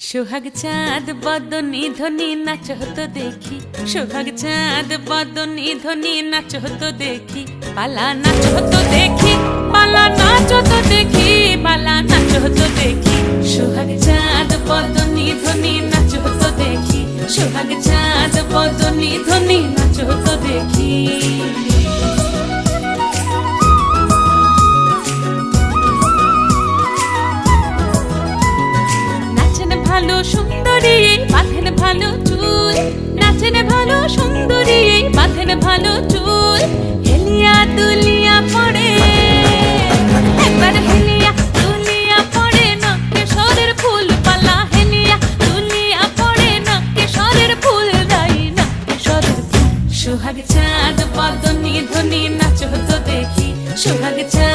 সোহাগ চাঁদ বদনি ধ্বনি নাচ হতো দেখি, সোহাগ চাঁদ বদনি ধ্বনি নাচ হতো দেখি, পালা নাচ হতো দেখি, পালা নাচ হতো দেখি, পালা নাচ হতো দেখি। সোহাগ চাঁদ বদনি ধ্বনি নাচ হতো দেখি, সোহাগ চাঁদ বদনি ধ্বনি নাচ হতো দেখি। ভালো সুন্দরী বাঁধেন ভালো চুল, নাচেন ভালো সুন্দরী বাঁধেন ভালো চুল, হেলিয়া দুলিয়া পড়ে একবার হেলিয়া দুলিয়া পড়ে নকেশ্বরের ফুল পালা, হেলিয়া দুলিয়া পড়ে নকেশ্বরের ফুল রাই নকেশ্বরের ফুল। সোহাগ চাঁদ বদনি ধ্বনি নাচ হতো দেখি, সোহাগ চাঁদ